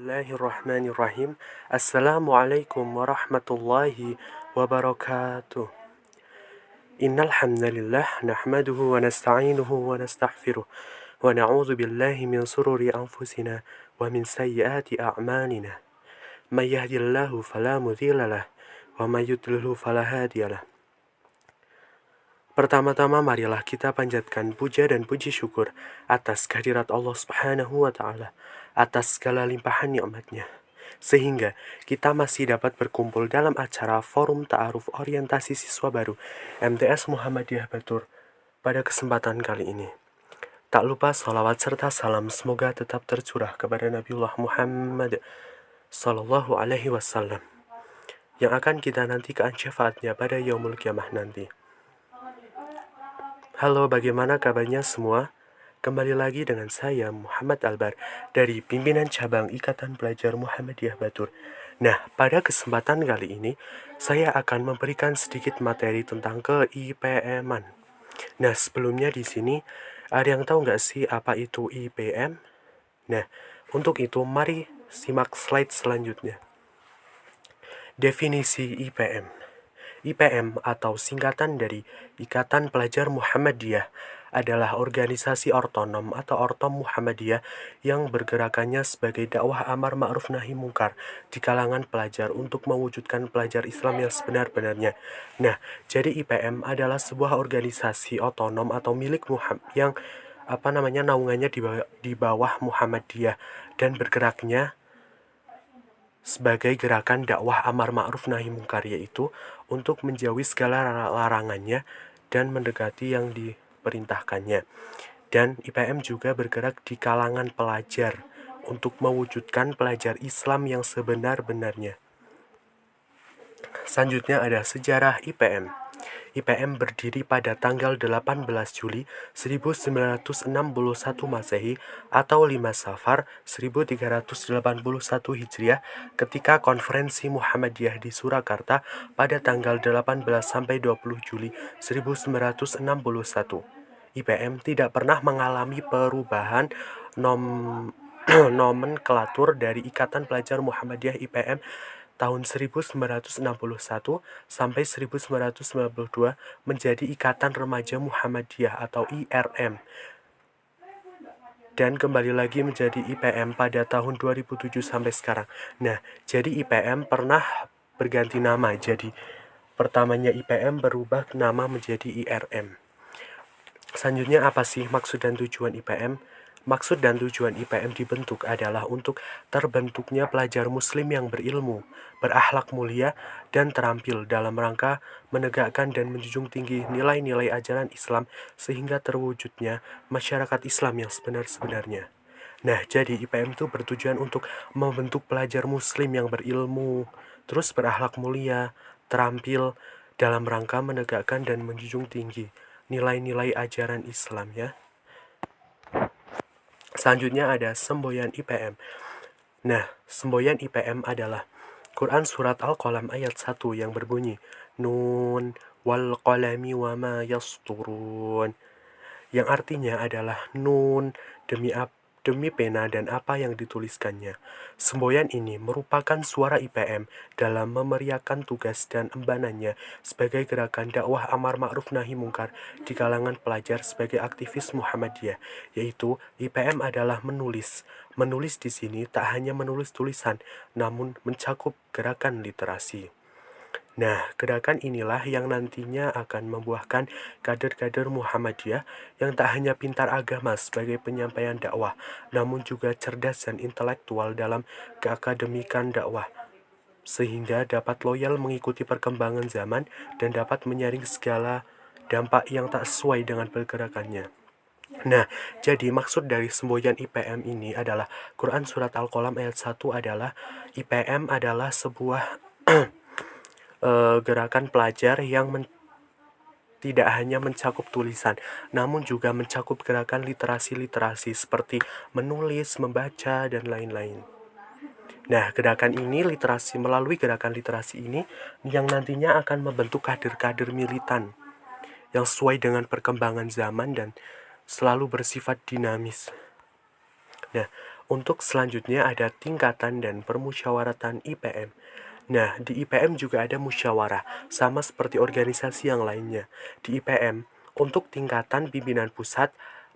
Bismillahirrahmanirrahim. Assalamualaikum warahmatullahi wabarakatuh. Innal hamdalillah nahmaduhu wa nasta'inuhu wa nastaghfiruh wa na'udzu billahi min shururi anfusina wa min sayyiati a'malina. May yahdihillahu fala mudhilla lahu wa may yudlilhu fala hadiya lahu. Pertama-tama marilah kita panjatkan puja dan puji syukur atas kehadirat Allah Subhanahu wa taala, atas segala limpahan nikmatnya, sehingga kita masih dapat berkumpul dalam acara Forum Ta'aruf Orientasi Siswa Baru MTS Muhammadiyah Batur pada kesempatan kali ini. Tak lupa salawat serta salam semoga tetap tercurah kepada Nabiullah Muhammad Sallallahu Alaihi Wasallam yang akan kita nantikan syafaatnya pada yaumul kiamah nanti. Halo, bagaimana kabarnya semua? Kembali lagi dengan saya Muhammad Albar dari pimpinan cabang Ikatan Pelajar Muhammadiyah Batur. Nah, pada kesempatan kali ini saya akan memberikan sedikit materi tentang ke-IPM-an. Nah, sebelumnya di sini ada yang tahu nggak sih apa itu IPM? Nah, untuk itu mari simak slide selanjutnya. Definisi IPM. IPM atau singkatan dari Ikatan Pelajar Muhammadiyah adalah organisasi ortonom atau ortom Muhammadiyah yang bergerakannya sebagai dakwah amar ma'ruf nahi mungkar di kalangan pelajar untuk mewujudkan pelajar Islam yang sebenar-benarnya. Nah, jadi IPM adalah sebuah organisasi otonom atau milik yang naungannya di bawah Muhammadiyah dan bergeraknya sebagai gerakan dakwah amar ma'ruf nahi mungkar, yaitu untuk menjauhi segala larangannya dan mendekati yang diperintahkannya. Dan IPM juga bergerak di kalangan pelajar untuk mewujudkan pelajar Islam yang sebenar-benarnya. Selanjutnya ada sejarah IPM. IPM berdiri pada tanggal 18 Juli 1961 Masehi atau 5 Safar 1381 Hijriah ketika Konferensi Muhammadiyah di Surakarta pada tanggal 18 sampai 20 Juli 1961. IPM tidak pernah mengalami perubahan nomenklatur dari Ikatan Pelajar Muhammadiyah IPM tahun 1961 sampai 1992 menjadi Ikatan Remaja Muhammadiyah atau IRM dan kembali lagi menjadi IPM pada tahun 2007 sampai sekarang. Nah, jadi IPM pernah berganti nama, jadi pertamanya IPM berubah nama menjadi IRM. Selanjutnya apa sih maksud dan tujuan IPM? Maksud dan tujuan IPM dibentuk adalah untuk terbentuknya pelajar muslim yang berilmu, berakhlak mulia, dan terampil dalam rangka menegakkan dan menjunjung tinggi nilai-nilai ajaran Islam sehingga terwujudnya masyarakat Islam yang sebenar-benarnya. Nah, jadi IPM itu bertujuan untuk membentuk pelajar muslim yang berilmu, terus berakhlak mulia, terampil dalam rangka menegakkan dan menjunjung tinggi nilai-nilai ajaran Islam ya. Selanjutnya ada semboyan IPM. Nah, semboyan IPM adalah Quran Surat Al-Qalam ayat 1 yang berbunyi Nun wal qalami wa ma yasturun, yang artinya adalah Nun demi pena dan apa yang dituliskannya. Semboyan ini merupakan suara IPM dalam memeriahkan tugas dan embanannya sebagai gerakan dakwah amar ma'ruf nahi mungkar di kalangan pelajar sebagai aktivis Muhammadiyah, yaitu IPM adalah menulis. Menulis di sini tak hanya menulis tulisan, namun mencakup gerakan literasi. Nah, gerakan inilah yang nantinya akan membuahkan kader-kader Muhammadiyah yang tak hanya pintar agama sebagai penyampaian dakwah, namun juga cerdas dan intelektual dalam keakademikan dakwah, sehingga dapat loyal mengikuti perkembangan zaman dan dapat menyaring segala dampak yang tak sesuai dengan pergerakannya. Nah, jadi maksud dari semboyan IPM ini adalah Quran Surat Al-Qalam ayat 1 adalah IPM adalah sebuah gerakan pelajar yang tidak hanya mencakup tulisan, namun juga mencakup gerakan literasi-literasi seperti menulis, membaca, dan lain-lain. Nah, melalui gerakan literasi ini yang nantinya akan membentuk kader-kader militan yang sesuai dengan perkembangan zaman dan selalu bersifat dinamis. Nah, Untuk selanjutnya ada tingkatan dan permusyawaratan IPM. Nah, di IPM juga ada musyawarah, sama seperti organisasi yang lainnya. Di IPM, untuk tingkatan pimpinan pusat,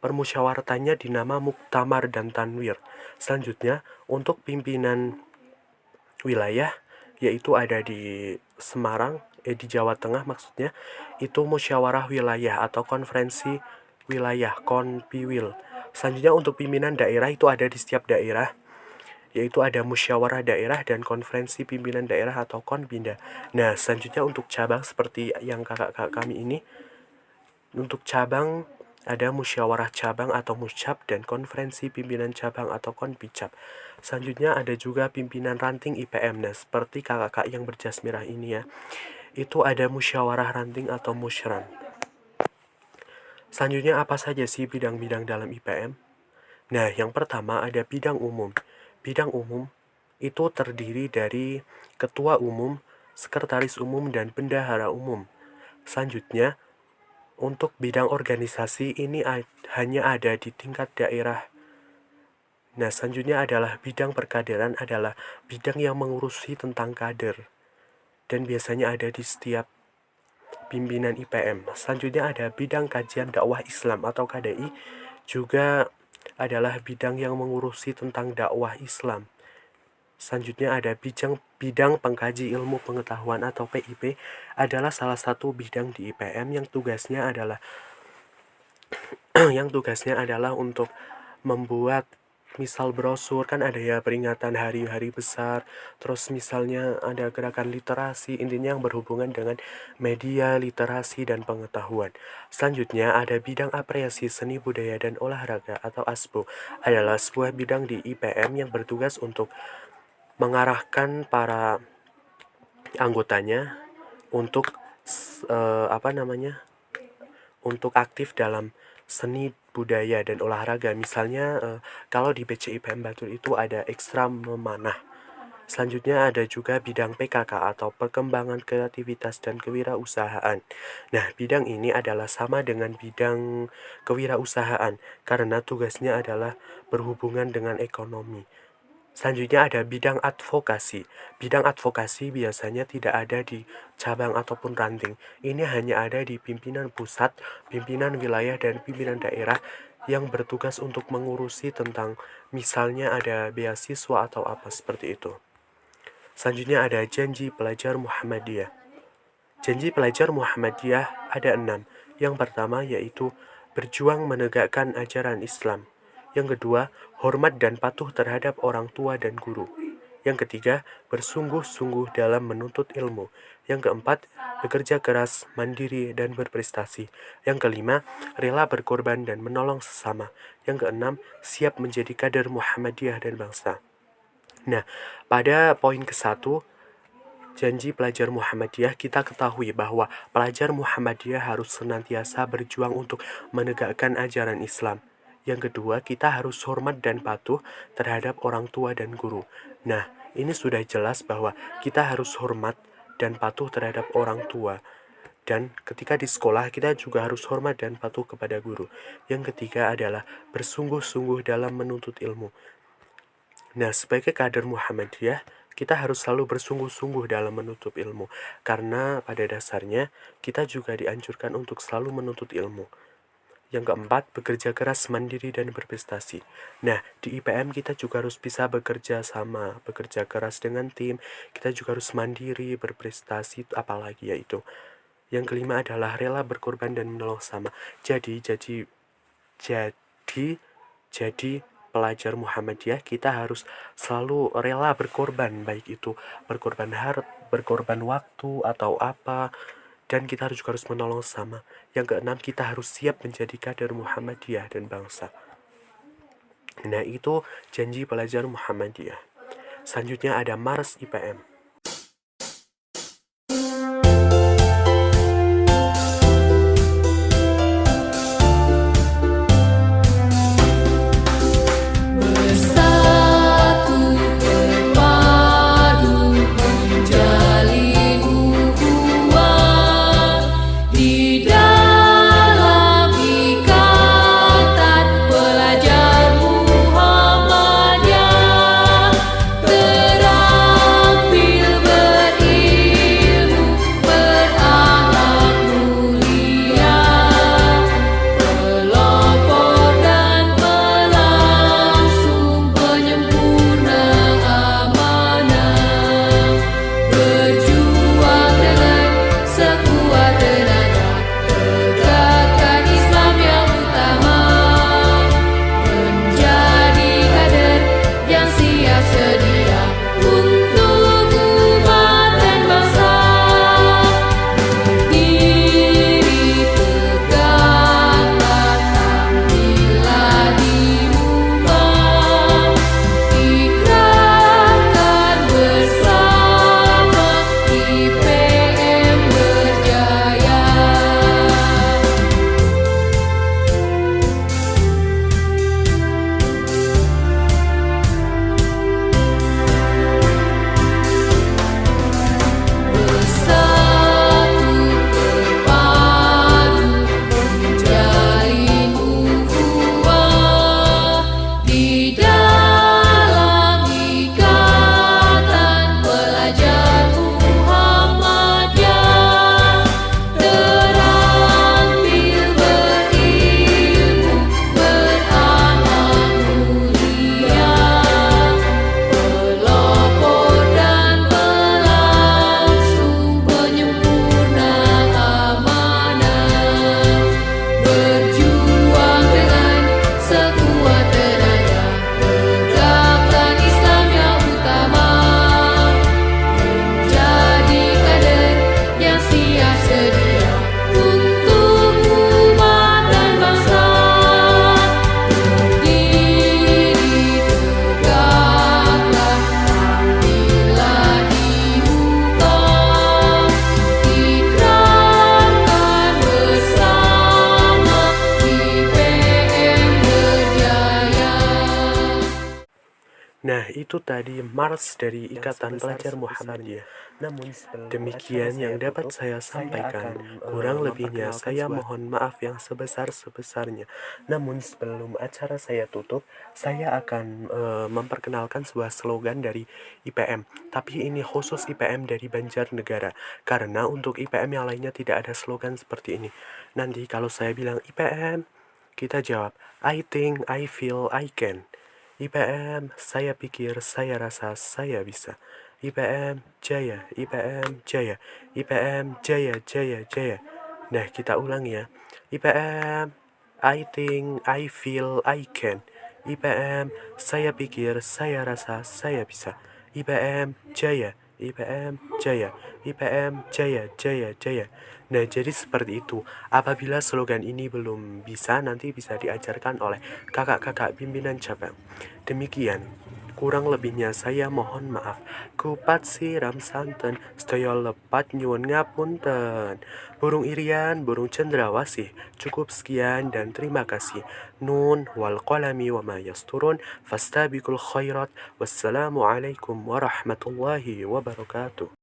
permusyawaratannya dinama Muktamar dan Tanwir. Selanjutnya, untuk pimpinan wilayah, yaitu ada di Semarang, di Jawa Tengah maksudnya, itu musyawarah wilayah atau konferensi wilayah, Konpiwil. Selanjutnya untuk pimpinan daerah itu ada di setiap daerah, yaitu ada musyawarah daerah dan konferensi pimpinan daerah atau Konpinda. Nah, selanjutnya untuk cabang seperti yang kakak kami ini, untuk cabang ada musyawarah cabang atau muscap dan konferensi pimpinan cabang atau konpicap. Selanjutnya ada juga pimpinan ranting IPM. Nah, seperti kakak yang berjas merah ini ya, itu ada musyawarah ranting atau musyran. Selanjutnya apa saja sih bidang-bidang dalam IPM? Nah, yang pertama ada bidang umum. Bidang umum itu terdiri dari ketua umum, sekretaris umum, dan bendahara umum. Selanjutnya, untuk bidang organisasi ini hanya ada di tingkat daerah. Nah, selanjutnya adalah bidang perkaderan, adalah bidang yang mengurusi tentang kader. Dan biasanya ada di setiap pimpinan IPM. Selanjutnya ada bidang kajian dakwah Islam atau KDI, juga adalah bidang yang mengurusi tentang dakwah Islam. Selanjutnya ada bidang pengkaji ilmu pengetahuan atau PIP, adalah salah satu bidang di IPM yang tugasnya adalah untuk membuat misal brosur, kan ada ya peringatan hari-hari besar, terus misalnya ada gerakan literasi, intinya yang berhubungan dengan media, literasi, dan pengetahuan. Selanjutnya ada bidang apresiasi seni budaya dan olahraga atau ASBO, adalah sebuah bidang di IPM yang bertugas untuk mengarahkan para anggotanya untuk untuk aktif dalam seni budaya dan olahraga. Misalnya kalau di BC IPM Batur itu ada ekstra memanah. Selanjutnya ada juga bidang PKK atau perkembangan kreativitas dan kewirausahaan. Nah, bidang ini adalah sama dengan bidang kewirausahaan karena tugasnya adalah berhubungan dengan ekonomi. Selanjutnya ada bidang advokasi. Bidang advokasi biasanya tidak ada di cabang ataupun ranting. Ini hanya ada di pimpinan pusat, pimpinan wilayah, dan pimpinan daerah yang bertugas untuk mengurusi tentang misalnya ada beasiswa atau apa seperti itu. Selanjutnya ada janji pelajar Muhammadiyah. Janji pelajar Muhammadiyah ada 6. Yang pertama yaitu berjuang menegakkan ajaran Islam. Yang kedua, hormat dan patuh terhadap orang tua dan guru. Yang ketiga, bersungguh-sungguh dalam menuntut ilmu. Yang keempat, bekerja keras, mandiri, dan berprestasi. Yang kelima, rela berkorban dan menolong sesama. Yang keenam, siap menjadi kader Muhammadiyah dan bangsa. Nah, pada poin ke-1, janji pelajar Muhammadiyah, kita ketahui bahwa pelajar Muhammadiyah harus senantiasa berjuang untuk menegakkan ajaran Islam. Yang kedua, kita harus hormat dan patuh terhadap orang tua dan guru. Nah, ini sudah jelas bahwa kita harus hormat dan patuh terhadap orang tua. Dan ketika di sekolah, kita juga harus hormat dan patuh kepada guru. Yang ketiga adalah bersungguh-sungguh dalam menuntut ilmu. Nah, sebagai kader Muhammadiyah, kita harus selalu bersungguh-sungguh dalam menuntut ilmu. Karena pada dasarnya, kita juga dianjurkan untuk selalu menuntut ilmu. Yang keempat, bekerja keras, mandiri, dan berprestasi. Nah, di IPM kita juga harus bisa bekerja sama, bekerja keras dengan tim. Kita juga harus mandiri, berprestasi, apalagi yaitu. Yang kelima adalah rela berkorban dan menolong sama. Jadi pelajar Muhammadiyah kita harus selalu rela berkorban, baik itu berkorban harta, berkorban waktu atau apa. Dan kita juga harus menolong sama. Yang keenam, kita harus siap menjadi kader Muhammadiyah dan bangsa. Nah, itu janji pelajar Muhammadiyah. Selanjutnya ada Mars IPM. Itu tadi Mars dari Ikatan Pelajar Muhammadiyah. Demikian yang dapat saya sampaikan. Kurang lebihnya saya mohon maaf yang sebesar-sebesarnya. Namun sebelum acara saya tutup, saya akan memperkenalkan sebuah slogan dari IPM. Tapi ini khusus IPM dari Banjarnegara. Karena untuk IPM yang lainnya tidak ada slogan seperti ini. Nanti kalau saya bilang IPM, kita jawab I think, I feel, I can. IPM, saya pikir, saya rasa, saya bisa. IPM Jaya, IPM Jaya, IPM Jaya, Jaya, Jaya. Nah, kita ulang ya. IPM, I think, I feel, I can. IPM, saya pikir, saya rasa, saya bisa. IPM Jaya, IPM Jaya, IPM Jaya, Jaya, Jaya. Nah, jadi seperti itu. Apabila slogan ini belum bisa, nanti bisa diajarkan oleh kakak-kakak pimpinan cabang. Demikian. Kurang lebihnya saya mohon maaf. Kupat siram santen, sedaya lepat nyuwun ngapunten. Burung irian, burung cendrawasih. Cukup sekian dan terima kasih. Nun wal qalami wa ma yasturun. Fastabiqul khairat. Wassalamualaikum warahmatullahi wabarakatuh.